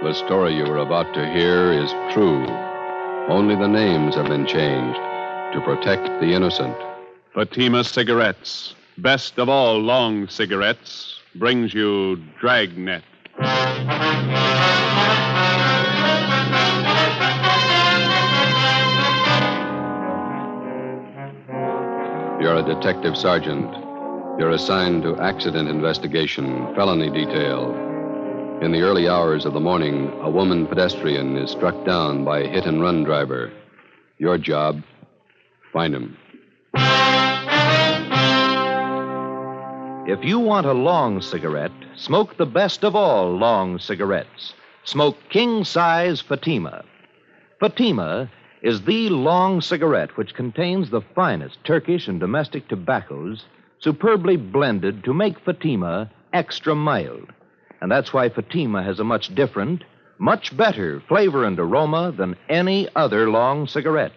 The story you are about to hear is true. Only the names have been changed to protect the innocent. Fatima Cigarettes, best of all long cigarettes, brings you Dragnet. You're a detective sergeant. You're assigned to accident investigation, felony detail. In the early hours of the morning, a woman pedestrian is struck down by a hit-and-run driver. Your job, find him. If you want a long cigarette, smoke the best of all long cigarettes. Smoke king-size Fatima. Fatima is the long cigarette which contains the finest Turkish and domestic tobaccos superbly blended to make Fatima extra mild. And that's why Fatima has a much different, much better flavor and aroma than any other long cigarette.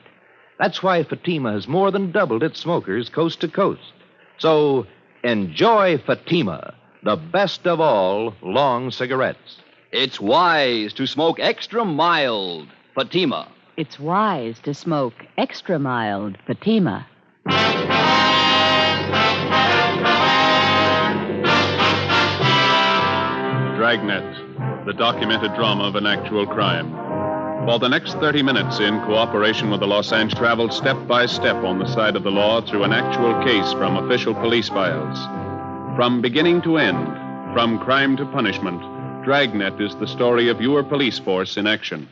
That's why Fatima has more than doubled its smokers coast to coast. So enjoy Fatima, the best of all long cigarettes. It's wise to smoke extra mild Fatima. It's wise to smoke extra mild Fatima. Dragnet, the documented drama of an actual crime. For the next 30 minutes, in cooperation with the Los Angeles, traveled step by step on the side of the law through an actual case from official police files. From beginning to end, from crime to punishment, Dragnet is the story of your police force in action.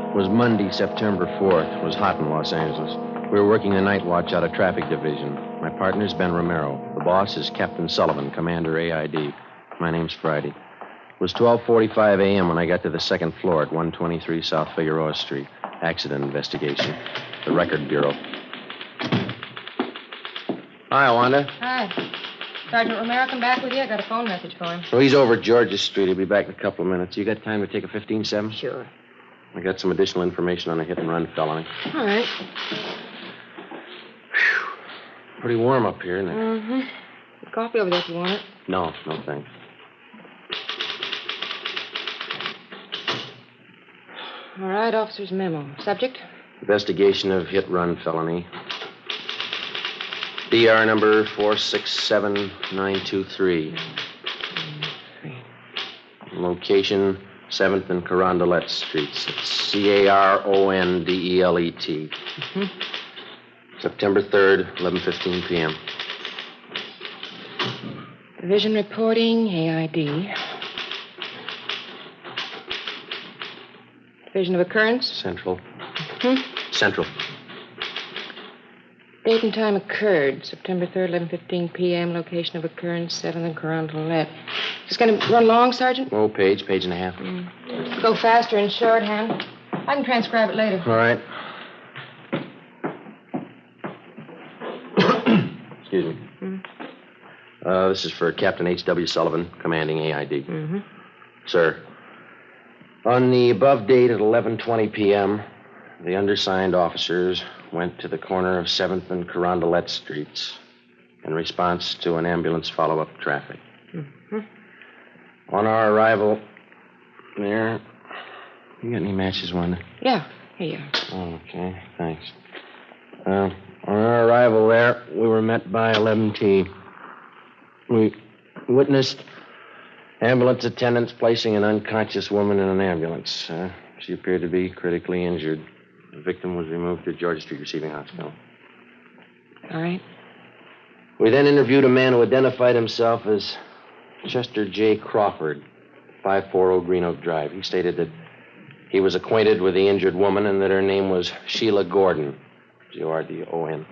It was Monday, September 4th. It was hot in Los Angeles. We were working the night watch out of traffic division. My partner's Ben Romero. The boss is Captain Sullivan, Commander AID. My name's Friday. It was 12:45 a.m. when I got to the second floor at 123 South Figueroa Street. Accident investigation. The Record Bureau. Hi, Wanda. Hi. Sergeant Romero come back with you? I got a phone message for him. Oh, he's over at Georgia Street. He'll be back in a couple of minutes. You got time to take a 15-7? Sure. I got some additional information on a hit-and-run felony. All right. Pretty warm up here, isn't it? Mm-hmm. Coffee over there if you want it. No, thanks. All right, officer's memo. Subject? Investigation of hit-run felony. DR number 467923. Location, 7th and Carondelet Streets. It's Carondelet. Mm-hmm. September 3rd, 11:15 p.m. Division reporting, AID. Division of occurrence? Central. Hmm? Central. Date and time occurred, September 3rd, 11:15 p.m. Location of occurrence, 7th and Carondelet. Is this going to run long, Sergeant? Oh, page and a half. Go faster in shorthand. I can transcribe it later. All right. Excuse me. This is for Captain H.W. Sullivan, commanding AID. Mm-hmm. Sir, on the above date at 11:20 p.m., the undersigned officers went to the corner of 7th and Carondelet Streets in response to an ambulance follow-up traffic. Mm-hmm. On our arrival there... You got any matches, Wanda? Yeah, here you are. Okay, thanks. On our arrival there, we were met by 11T. We witnessed ambulance attendants placing an unconscious woman in an ambulance. She appeared to be critically injured. The victim was removed to Georgia Street Receiving Hospital. All right. We then interviewed a man who identified himself as Chester J. Crawford, 540 Green Oak Drive. He stated that he was acquainted with the injured woman and that her name was Sheila Gordon, Gordon,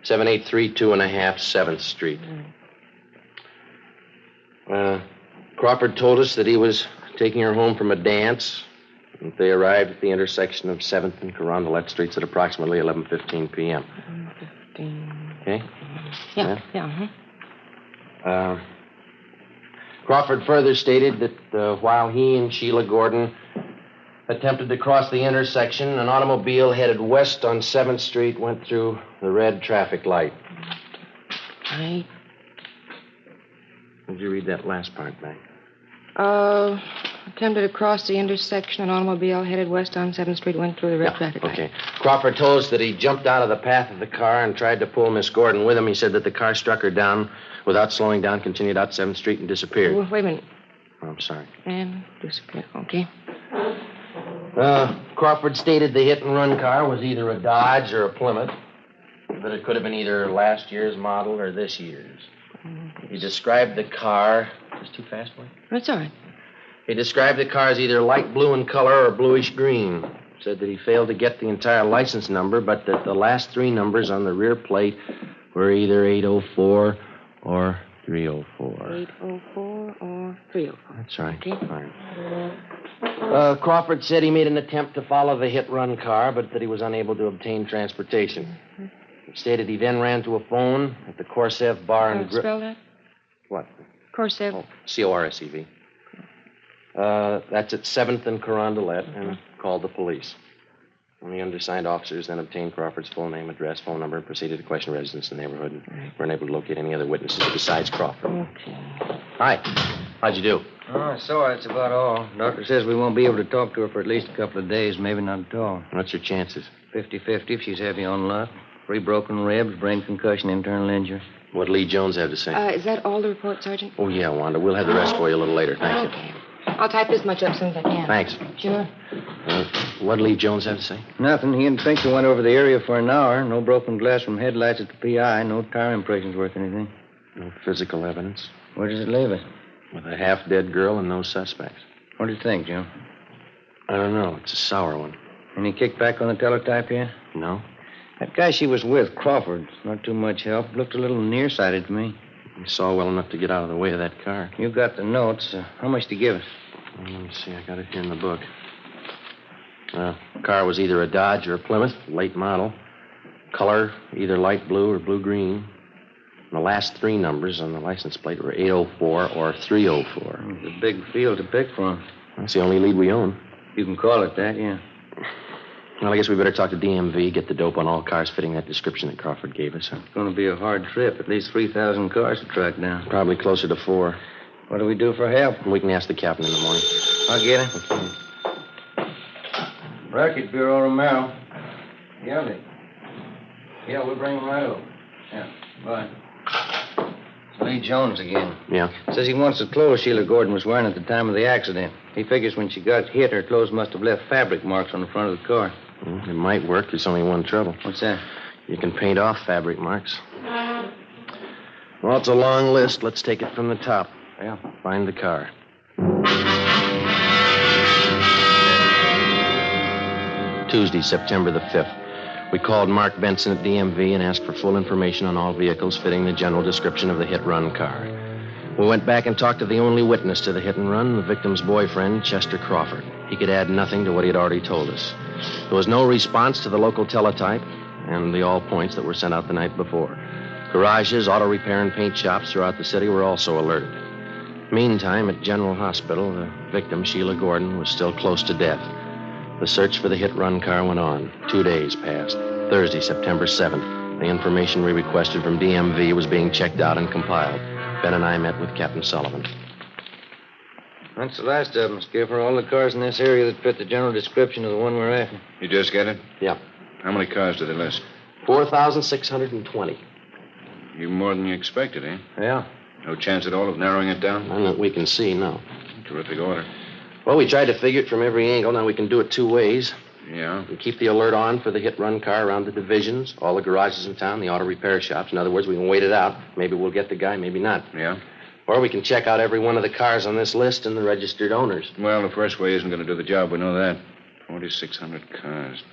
7832.5 7th Street. Crawford told us that he was taking her home from a dance. And they arrived at the intersection of 7th and Carondelet Streets at approximately 11:15 p.m. 11:15. Okay? Yeah. Uh-huh. Crawford further stated that while he and Sheila Gordon attempted to cross the intersection, an automobile headed west on 7th Street went through the red traffic light. Right. Would you read that last part back? Attempted to cross the intersection. An automobile headed west on 7th Street went through the red traffic light. Okay. Crawford told us that he jumped out of the path of the car and tried to pull Miss Gordon with him. He said that the car struck her down without slowing down, continued out 7th Street, and disappeared. Wait a minute. Oh, I'm sorry. And disappeared. Okay. Crawford stated the hit-and-run car was either a Dodge or a Plymouth, but it could have been either last year's model or this year's. He described the car... Is this too fast for you? That's all right. He described the car as either light blue in color or bluish green. Said that he failed to get the entire license number, but that the last 3 numbers on the rear plate were either 804 or 304. 804 or 304. That's right. Okay. Fine. Crawford said he made an attempt to follow the hit-run car, but that he was unable to obtain transportation. He stated he then ran to a phone at the Corsev Bar and Grill. Spell that? What? Corsev. Oh, Corsev. That's at 7th and Carondelet, and called the police. And the undersigned officers then obtained Crawford's full name, address, phone number, and proceeded to question residents in the neighborhood, and were unable to locate any other witnesses besides Crawford. Okay. Hi. How'd you do? Oh, I saw her. That's about all. Doctor says we won't be able to talk to her for at least a couple of days, maybe not at all. What's your chances? 50-50 if she's heavy on luck. 3 broken ribs, brain concussion, internal injury. What'd Lee Jones have to say? Is that all the report, Sergeant? Oh, yeah, Wanda. We'll have the rest for you a little later. Thank you. Okay. I'll type this much up as soon as I can. Thanks. Sure. What'd Lee Jones have to say? Nothing. He and Pinker went over the area for an hour. No broken glass from headlights at the PI. No tire impressions worth anything. No physical evidence. Where does it leave it? With a half-dead girl and no suspects. What do you think, Joe? I don't know. It's a sour one. Any kickback on the teletype yet? No? That guy she was with, Crawford, not too much help. Looked a little nearsighted to me. He saw well enough to get out of the way of that car. You got the notes. How much to give us? Well, let me see. I got it here in the book. The car was either a Dodge or a Plymouth, late model. Color, either light blue or blue-green. And the last 3 numbers on the license plate were 804 or 304. It's a big field to pick from. That's the only lead we own. You can call it that, yeah. Well, I guess we better talk to DMV, get the dope on all cars fitting that description that Crawford gave us. It's going to be a hard trip. At least 3,000 cars to track down. Probably closer to 4. What do we do for help? We can ask the captain in the morning. I'll get him. Okay. Record Bureau, Romero. Yeah, we'll bring him right over. Yeah, bye. It's Lee Jones again. Yeah? Says he wants the clothes Sheila Gordon was wearing at the time of the accident. He figures when she got hit, her clothes must have left fabric marks on the front of the car. Well, it might work. There's only one trouble. What's that? You can paint off fabric marks. Well, it's a long list. Let's take it from the top. Yeah. Find the car. Tuesday, September the 5th. We called Mark Benson at DMV and asked for full information on all vehicles fitting the general description of the hit-run car. We went back and talked to the only witness to the hit-and-run, the victim's boyfriend, Chester Crawford. He could add nothing to what he had already told us. There was no response to the local teletype and the all points that were sent out the night before. Garages, auto repair, and paint shops throughout the city were also alerted. Meantime, at General Hospital, the victim, Sheila Gordon, was still close to death. The search for the hit-run car went on. 2 days passed. Thursday, September 7th. The information we requested from DMV was being checked out and compiled. Ben and I met with Captain Sullivan. That's the last of them, Skipper. All the cars in this area that fit the general description of the one we're after. You just get it? Yeah. How many cars did they list? 4,620. Even more than you expected, eh? Yeah. No chance at all of narrowing it down? None that we can see, no. Terrific order. Well, we tried to figure it from every angle. Now we can do it 2 ways. Yeah? We keep the alert on for the hit-run car around the divisions, all the garages in town, the auto repair shops. In other words, we can wait it out. Maybe we'll get the guy, maybe not. Yeah? Or we can check out every one of the cars on this list and the registered owners. Well, the first way isn't going to do the job. We know that. 4,600 cars.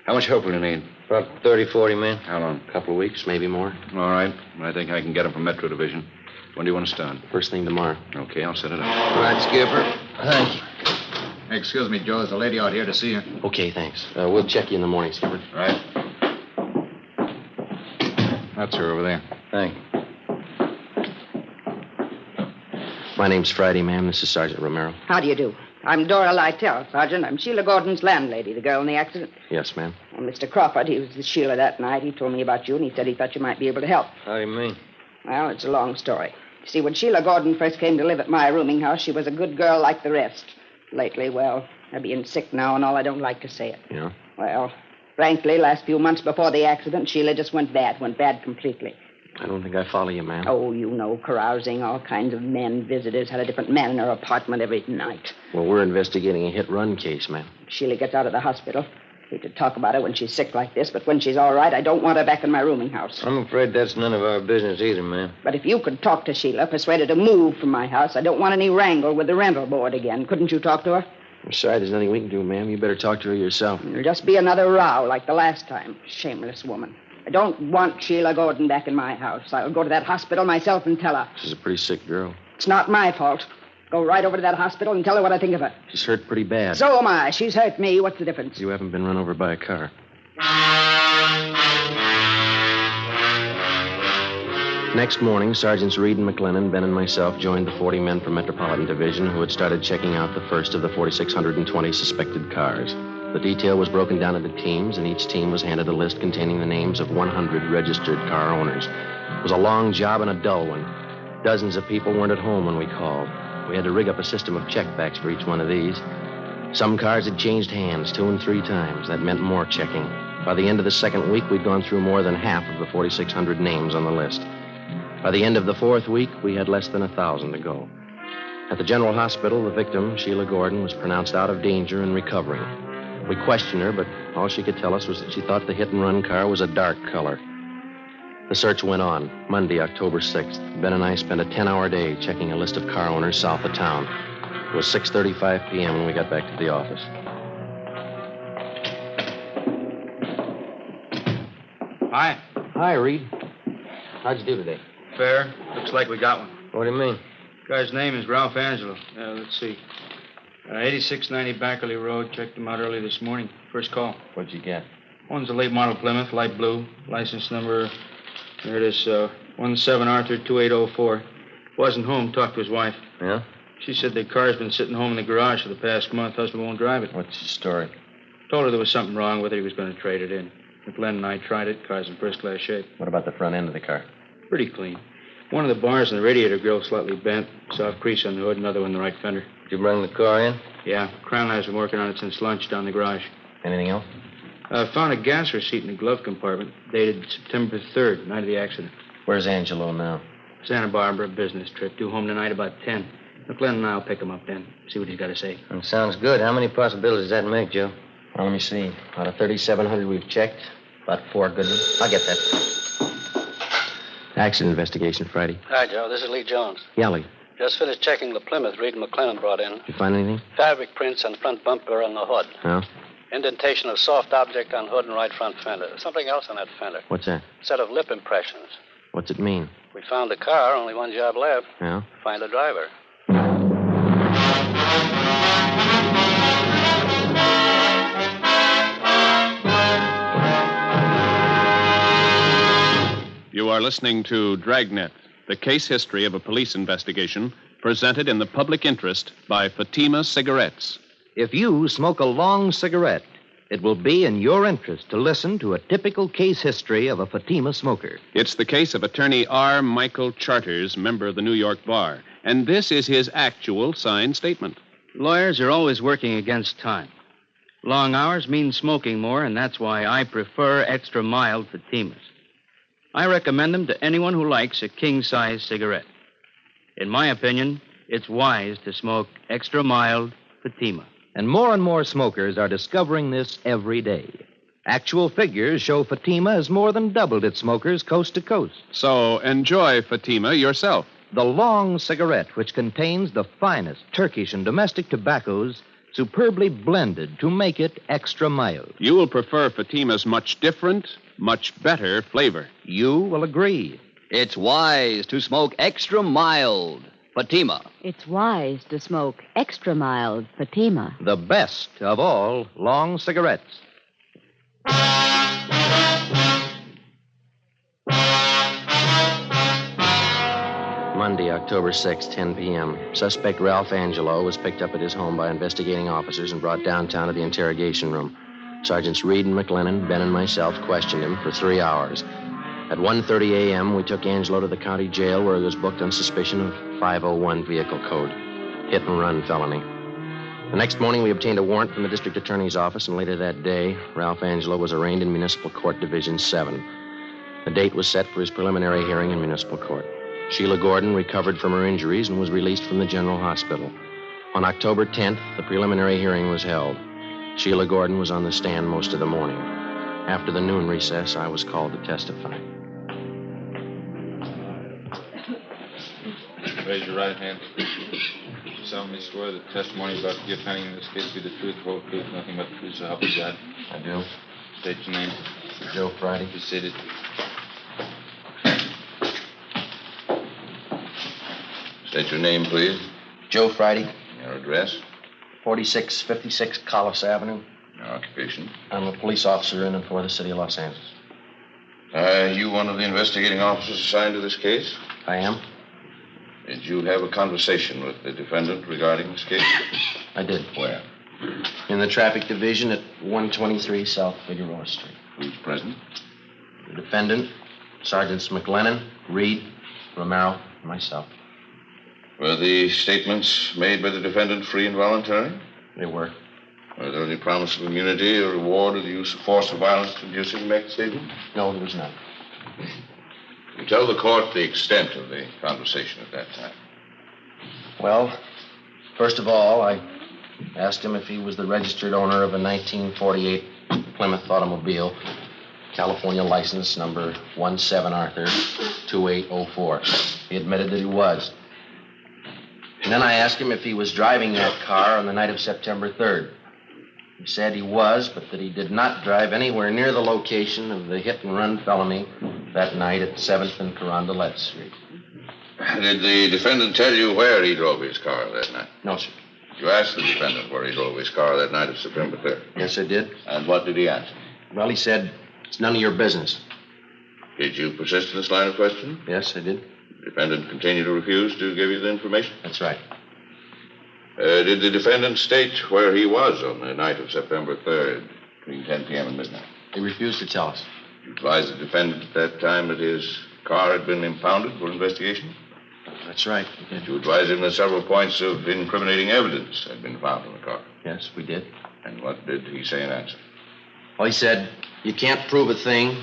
How much help will you need? About 30, 40 men. How long? A couple of weeks, maybe more. All right. I think I can get them from Metro Division. When do you want to start? First thing tomorrow. Okay, I'll set it up. All right, Skipper. Thank you. Excuse me, Joe. There's a lady out here to see you. Okay, thanks. We'll check you in the morning, Skipper. Right. That's her over there. Thanks. My name's Friday, ma'am. This is Sergeant Romero. How do you do? I'm Dora Lytell, Sergeant. I'm Sheila Gordon's landlady, the girl in the accident. Yes, ma'am. Well, Mr. Crawford, he was with Sheila that night. He told me about you, and he said he thought you might be able to help. How do you mean? Well, it's a long story. See, when Sheila Gordon first came to live at my rooming house, she was a good girl like the rest. Lately, well, her being sick now and all, I don't like to say it. Yeah? Well, frankly, last few months before the accident, Sheila just went bad completely. I don't think I follow you, ma'am. Oh, you know, carousing, all kinds of men, visitors, had a different man in her apartment every night. Well, we're investigating a hit-run case, ma'am. Sheila gets out of the hospital. Hate to talk about her when she's sick like this, but when she's all right, I don't want her back in my rooming house. I'm afraid that's none of our business either, ma'am. But if you could talk to Sheila, persuade her to move from my house, I don't want any wrangle with the rental board again. Couldn't you talk to her? I'm sorry, there's nothing we can do, ma'am. You better talk to her yourself. It'll just be another row like the last time. Shameless woman. I don't want Sheila Gordon back in my house. I'll go to that hospital myself and tell her. She's a pretty sick girl. It's not my fault. Go right over to that hospital and tell her what I think of her. She's hurt pretty bad. So am I. She's hurt me. What's the difference? You haven't been run over by a car. Next morning, Sergeants Reed and McLennan, Ben, and myself joined the 40 men from Metropolitan Division who had started checking out the first of the 4,620 suspected cars. The detail was broken down into teams, and each team was handed a list containing the names of 100 registered car owners. It was a long job and a dull one. Dozens of people weren't at home when we called. We had to rig up a system of checkbacks for each one of these. Some cars had changed hands 2 and 3 times. That meant more checking. By the end of the second week, we'd gone through more than half of the 4,600 names on the list. By the end of the fourth week, we had less than 1,000 to go. At the General Hospital, the victim, Sheila Gordon, was pronounced out of danger and recovering. We questioned her, but all she could tell us was that she thought the hit-and-run car was a dark color. The search went on. Monday, October 6th, Ben and I spent a 10-hour day checking a list of car owners south of town. It was 6:35 p.m. when we got back to the office. Hi. Hi, Reed. How'd you do today? Fair. Looks like we got one. What do you mean? Guy's name is Ralph Angelo. Let's see. 8690 Backerley Road. Checked him out early this morning. First call. What'd you get? One's a late model Plymouth, light blue. License number, there it is, 17 Arthur 2804. Wasn't home. Talked to his wife. Yeah? She said the car's been sitting home in the garage for the past month. Husband won't drive it. What's your story? Told her there was something wrong with it. He was going to trade it in. McLennan and I tried it. Car's in first-class shape. What about the front end of the car? Pretty clean. One of the bars in the radiator grill slightly bent. Soft crease on the hood. Another one in the right fender. Did you bring the car in? Yeah. Crown Eyes been working on it since lunch down the garage. Anything else? Found a gas receipt in the glove compartment. Dated September 3rd, night of the accident. Where's Angelo now? Santa Barbara, business trip. Due home tonight about 10. McLennan and I'll pick him up then. See what he's got to say. That sounds good. How many possibilities does that make, Joe? Well, let me see. Out of 3,700 we've checked, about 4 good ones. I'll get that. Accident investigation, Friday. Hi, Joe. This is Lee Jones. Yeah, Lee. Just finished checking the Plymouth Reed and McLennan brought in. Did you find anything? Fabric prints on front bumper and the hood. Yeah? Indentation of soft object on hood and right front fender. Something else on that fender. What's that? Set of lip impressions. What's it mean? We found the car. Only one job left. Yeah? Find the driver. You are listening to Dragnet, the case history of a police investigation, presented in the public interest by Fatima Cigarettes. If you smoke a long cigarette, it will be in your interest to listen to a typical case history of a Fatima smoker. It's the case of attorney R. Michael Charters, member of the New York Bar. And this is his actual signed statement. Lawyers are always working against time. Long hours mean smoking more, and that's why I prefer extra mild Fatimas. I recommend them to anyone who likes a king-size cigarette. In my opinion, it's wise to smoke extra mild Fatima. And more smokers are discovering this every day. Actual figures show Fatima has more than doubled its smokers coast to coast. So enjoy Fatima yourself. The long cigarette, which contains the finest Turkish and domestic tobaccos, superbly blended to make it extra mild. You will prefer Fatima's much different, much better flavor. You will agree. It's wise to smoke extra mild Fatima. It's wise to smoke extra mild Fatima. The best of all long cigarettes. Monday, October 6th, 10 p.m. Suspect Ralph Angelo was picked up at his home by investigating officers and brought downtown to the interrogation room. Sergeants Reed and McLennan, Ben, and myself questioned him for 3 hours. At 1:30 a.m., we took Angelo to the county jail where he was booked on suspicion of 501 vehicle code, hit and run felony. The next morning, we obtained a warrant from the district attorney's office, and later that day, Ralph Angelo was arraigned in Municipal Court Division 7. The date was set for his preliminary hearing in municipal court. Sheila Gordon recovered from her injuries and was released from the general hospital. On October 10th, the preliminary hearing was held. Sheila Gordon was on the stand most of the morning. After the noon recess, I was called to testify. Raise your right hand. You solemnly swear that testimony about to give pending in this case be the truth, the whole truth, nothing but the truth, so help you God. I do. State your name. Joe Friday. Be seated. State your name, please. Joe Friday. Your address. 4656 Collis Avenue. Your occupation. I'm a police officer in and for the city of Los Angeles. Are you one of the investigating officers assigned to this case? I am. Did you have a conversation with the defendant regarding this case? I did. Where? In the traffic division at 123 South Figueroa Street. Who's present? The defendant, Sergeants McLennan, Reed, Romero, and myself. Were the statements made by the defendant free and voluntary? They were. Was there any promise of immunity or reward or the use of force or violence to induce him to make the statement? No, there was none. You tell the court the extent of the conversation at that time. Well, first of all, I asked him if he was the registered owner of a 1948 Plymouth automobile, California license number 17 Arthur 2804. He admitted that he was. And then I asked him if he was driving that car on the night of September 3rd. He said he was, but that he did not drive anywhere near the location of the hit-and-run felony that night at 7th and Carondelet Street. Did the defendant tell you where he drove his car that night? No, sir. Did you ask the defendant where he drove his car that night of September 3rd? Yes, I did. And what did he answer? Well, he said, it's none of your business. Did you persist in this line of questioning? Yes, I did. The defendant continued to refuse to give you the information? That's right. Did the defendant state where he was on the night of September 3rd, between 10 p.m. and midnight? He refused to tell us. You advised the defendant at that time that his car had been impounded for investigation? That's right. Did you advise him that several points of incriminating evidence had been found in the car? Yes, we did. And what did he say in answer? Well, he said, you can't prove a thing.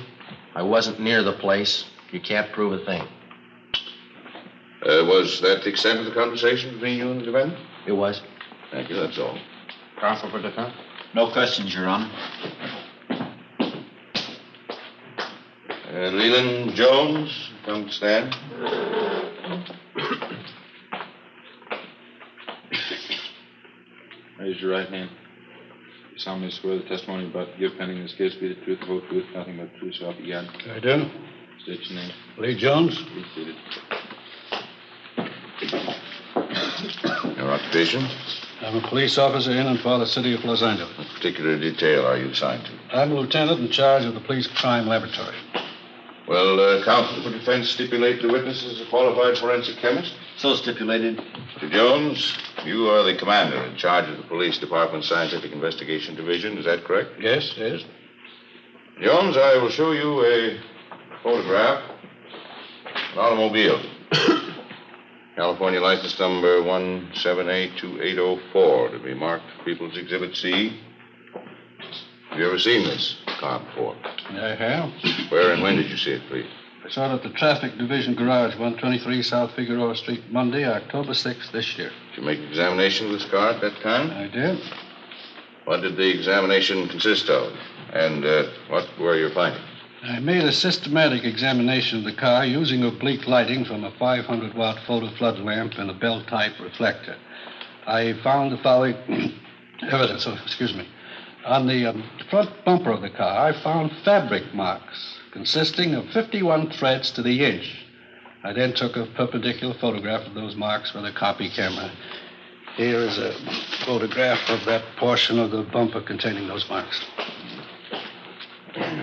I wasn't near the place. You can't prove a thing. Was that the extent of the conversation between you and the defendant? It was. Thank you, that's all. Counsel for defense? No questions, Your Honor. Leland Jones, come to stand. Raise your right hand. You solemnly swear the testimony about to give pending this case be the truth, the whole truth, nothing but the truth, so help you God. I do. State your name. Lee Jones. Be seated. Your occupation? I'm a police officer in and for the city of Los Angeles. What particular detail are you assigned to? I'm a lieutenant in charge of the police crime laboratory. Will counsel for defense stipulate the witness as a qualified forensic chemist? So stipulated. Mr. Jones, you are the commander in charge of the police department's scientific investigation division. Is that correct? Yes, yes. Jones, I will show you a photograph of an automobile. California license number 1782804 to be marked People's Exhibit C. Have you ever seen this car before? I have. Where and when did you see it, please? I saw it at the traffic division garage, 123 South Figueroa Street, Monday, October 6th this year. Did you make an examination of this car at that time? I did. What did the examination consist of? And what were your findings? I made a systematic examination of the car using oblique lighting from a 500-watt photo flood lamp and a bell-type reflector. I found the following evidence. On the front bumper of the car, I found fabric marks consisting of 51 threads to the inch. I then took a perpendicular photograph of those marks with a copy camera. Here is a photograph of that portion of the bumper containing those marks.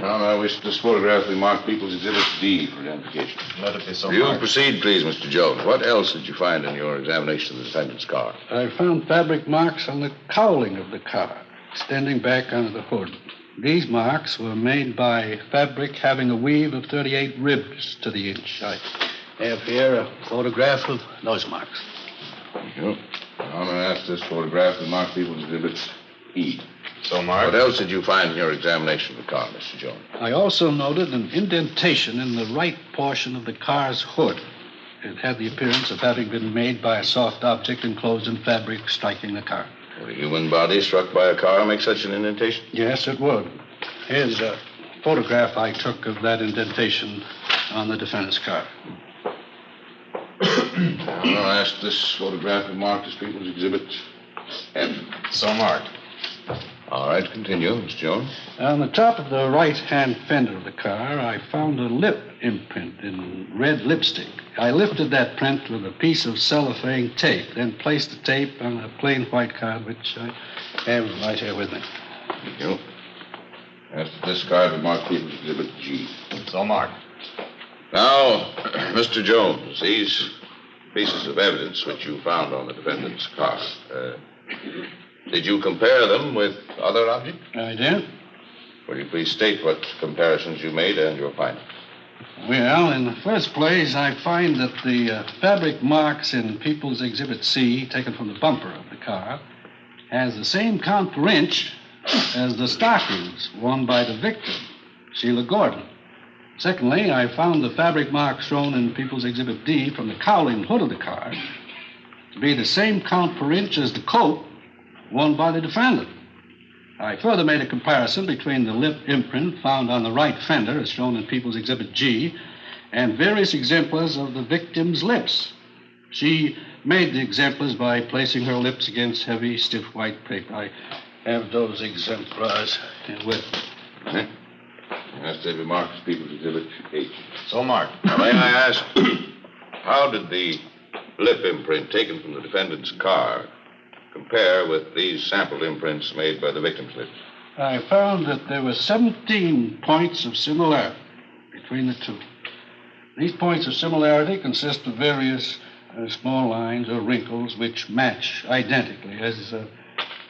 Well, I wish this photograph be marked People's Exhibit D for identification. Let it be so. You proceed, please, Mr. Jones. What else did you find in your examination of the defendant's car? I found fabric marks on the cowling of the car, extending back under the hood. These marks were made by fabric having a weave of 38 ribs to the inch. I have here a photograph of those marks. Thank you. I'm going to ask this photograph to mark people's exhibits E. So, Mark? What else did you find in your examination of the car, Mr. Jones? I also noted an indentation in the right portion of the car's hood. It had the appearance of having been made by a soft object enclosed in fabric striking the car. Would a human body struck by a car make such an indentation? Yes, it would. Here's a photograph I took of that indentation on the defendant's car. I'm going to ask this photograph to mark as people's exhibit F. So marked. All right, continue, Mr. Jones. On the top of the right-hand fender of the car, I found a lip imprint in red lipstick. I lifted that print with a piece of cellophane tape, then placed the tape on a plain white card, which I have right here with me. Thank you. Ask this card to mark people's exhibit G. So marked. Now, Mr. Jones, these pieces of evidence which you found on the defendant's car, did you compare them with other objects? I did. Will you please state what comparisons you made and your findings? Well, in the first place, I find that the fabric marks in People's Exhibit C, taken from the bumper of the car, has the same count per inch as the stockings worn by the victim, Sheila Gordon. Secondly, I found the fabric marks shown in People's Exhibit D from the cowling hood of the car to be the same count per inch as the coat worn by the defendant. I further made a comparison between the lip imprint found on the right fender, as shown in People's Exhibit G, and various exemplars of the victim's lips. She made the exemplars by placing her lips against heavy, stiff white paper. I have those exemplars with me. Ask David Marcus, People's Exhibit H. So marked. Now, may I ask, how did the lip imprint taken from the defendant's car compare with these sampled imprints made by the victim's lips? I found that there were 17 points of similarity between the two. These points of similarity consist of various small lines or wrinkles which match identically, as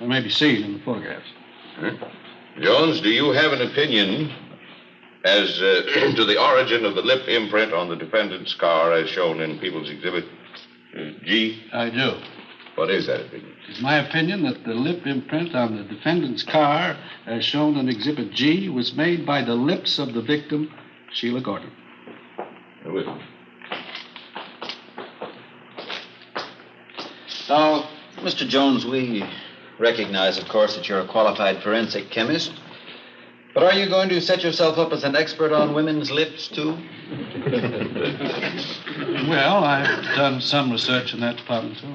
may be seen in the photographs. Jones, do you have an opinion as to the origin of the lip imprint on the defendant's car as shown in People's Exhibit G? I do. What is that opinion? It's my opinion that the lip imprint on the defendant's car, as shown in Exhibit G, was made by the lips of the victim, Sheila Gordon. With me. Now, Mr. Jones, we recognize, of course, that you're a qualified forensic chemist. But are you going to set yourself up as an expert on women's lips, too? Well, I've done some research in that department, too.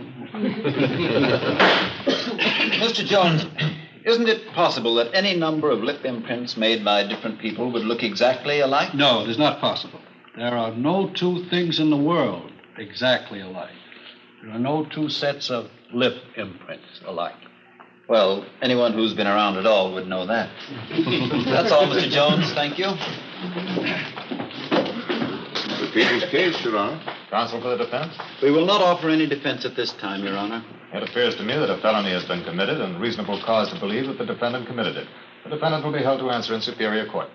Mr. Jones, isn't it possible that any number of lip imprints made by different people would look exactly alike? No, it is not possible. There are no two things in the world exactly alike. There are no two sets of lip imprints alike. Well, anyone who's been around at all would know that. That's all, Mr. Jones. Thank you. The people's case, Your Honor. Counsel for the defense? We will not offer any defense at this time, Your Honor. It appears to me that a felony has been committed and reasonable cause to believe that the defendant committed it. The defendant will be held to answer in Superior Court.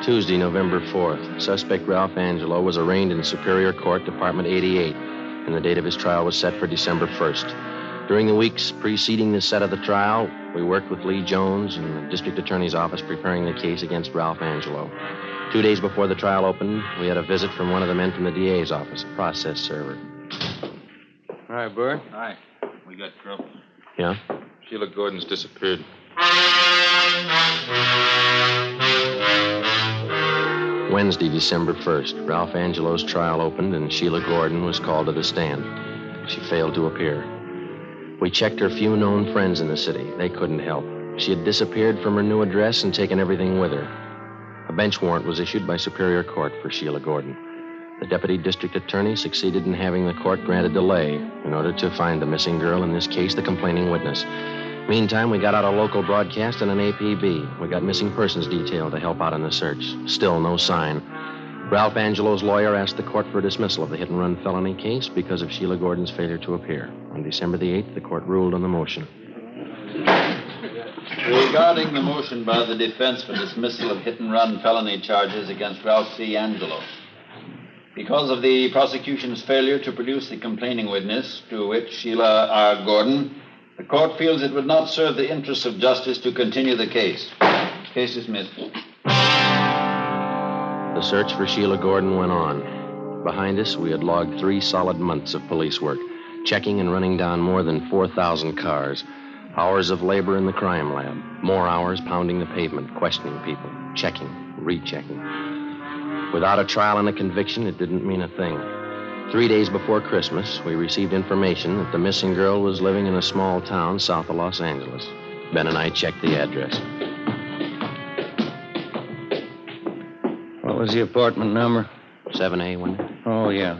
Tuesday, November 4th. Suspect Ralph Angelo was arraigned in Superior Court, Department 88, and the date of his trial was set for December 1st. During the weeks preceding the set of the trial, we worked with Lee Jones in the district attorney's office preparing the case against Ralph Angelo. 2 days before the trial opened, we had a visit from one of the men from the DA's office, a process server. All right, Bert. Hi. We got trouble. Yeah? Sheila Gordon's disappeared. Wednesday, December 1st, Ralph Angelo's trial opened and Sheila Gordon was called to the stand. She failed to appear. We checked her few known friends in the city. They couldn't help. She had disappeared from her new address and taken everything with her. A bench warrant was issued by Superior Court for Sheila Gordon. The deputy district attorney succeeded in having the court grant a delay in order to find the missing girl, in this case, the complaining witness. Meantime, we got out a local broadcast and an APB. We got missing persons detail to help out in the search. Still no sign. Ralph Angelo's lawyer asked the court for a dismissal of the hit-and-run felony case because of Sheila Gordon's failure to appear. On December the 8th, the court ruled on the motion. Regarding the motion by the defense for dismissal of hit-and-run felony charges against Ralph C. Angelo, because of the prosecution's failure to produce the complaining witness, to which Sheila R. Gordon, the court feels it would not serve the interests of justice to continue the case. Case dismissed. The search for Sheila Gordon went on. Behind us, we had logged 3 solid months of police work, checking and running down more than 4,000 cars. Hours of labor in the crime lab. More hours pounding the pavement, questioning people, checking, rechecking. Without a trial and a conviction, it didn't mean a thing. 3 days before Christmas, we received information that the missing girl was living in a small town south of Los Angeles. Ben and I checked the address. What was the apartment number? 7A, wasn't it? Oh, yeah.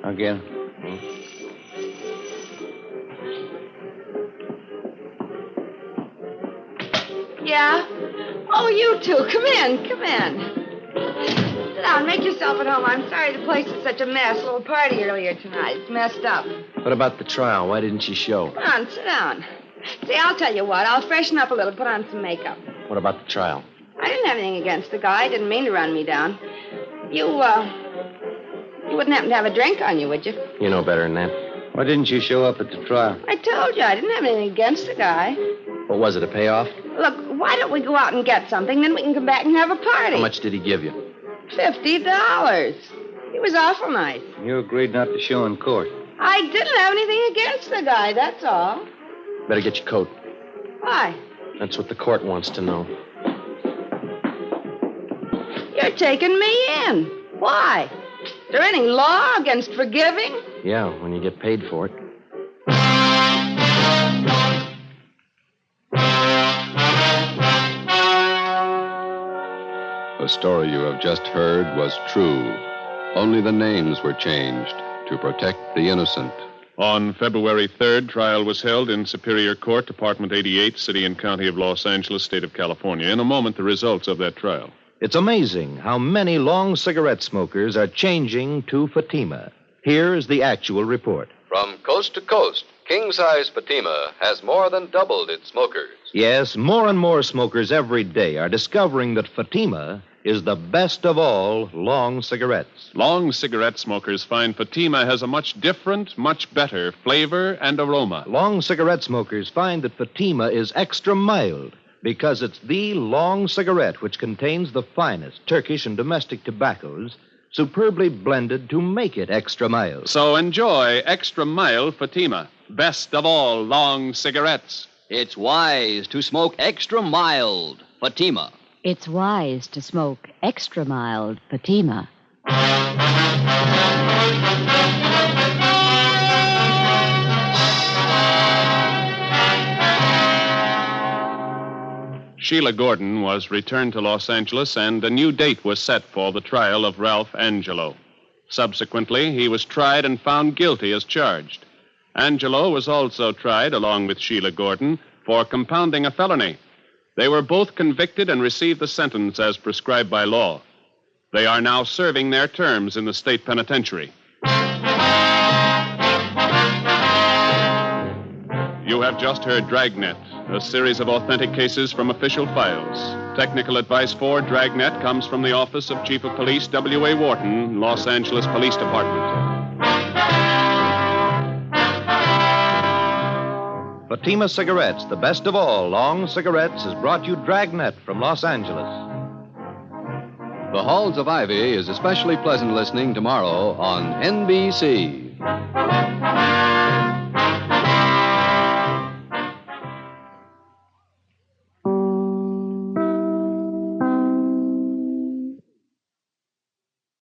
I'll get it. Yeah? Oh, you two. Come in. Sit down. Make yourself at home. I'm sorry the place is such a mess. A little party earlier tonight. It's messed up. What about the trial? Why didn't you show? Come on, sit down. See, I'll tell you what. I'll freshen up a little, put on some makeup. What about the trial? I didn't have anything against the guy. I didn't mean to run me down. You wouldn't happen to have a drink on you, would you? You know better than that. Why didn't you show up at the trial? I told you, I didn't have anything against the guy. What was it, a payoff? Look, why don't we go out and get something, then we can come back and have a party. How much did he give you? $50. He was awful nice. You agreed not to show in court. I didn't have anything against the guy, that's all. Better get your coat. Why? That's what the court wants to know. You're taking me in. Why? Is there any law against forgiving? Yeah, when you get paid for it. The story you have just heard was true. Only the names were changed to protect the innocent. On February 3rd, trial was held in Superior Court, Department 88, City and County of Los Angeles, State of California. In a moment, the results of that trial. It's amazing how many long cigarette smokers are changing to Fatima. Here is the actual report. From coast to coast, king-size Fatima has more than doubled its smokers. Yes, more and more smokers every day are discovering that Fatima is the best of all long cigarettes. Long cigarette smokers find Fatima has a much different, much better flavor and aroma. Long cigarette smokers find that Fatima is extra mild because it's the long cigarette which contains the finest Turkish and domestic tobaccos superbly blended to make it extra mild. So enjoy extra mild Fatima, best of all long cigarettes. It's wise to smoke extra mild Fatima. It's wise to smoke extra mild Fatima. Sheila Gordon was returned to Los Angeles, and a new date was set for the trial of Ralph Angelo. Subsequently, he was tried and found guilty as charged. Angelo was also tried, along with Sheila Gordon, for compounding a felony. They were both convicted and received the sentence as prescribed by law. They are now serving their terms in the state penitentiary. You have just heard Dragnet, a series of authentic cases from official files. Technical advice for Dragnet comes from the Office of Chief of Police W.A. Wharton, Los Angeles Police Department. Fatima Cigarettes, the best of all long cigarettes, has brought you Dragnet from Los Angeles. The Halls of Ivy is especially pleasant listening tomorrow on NBC.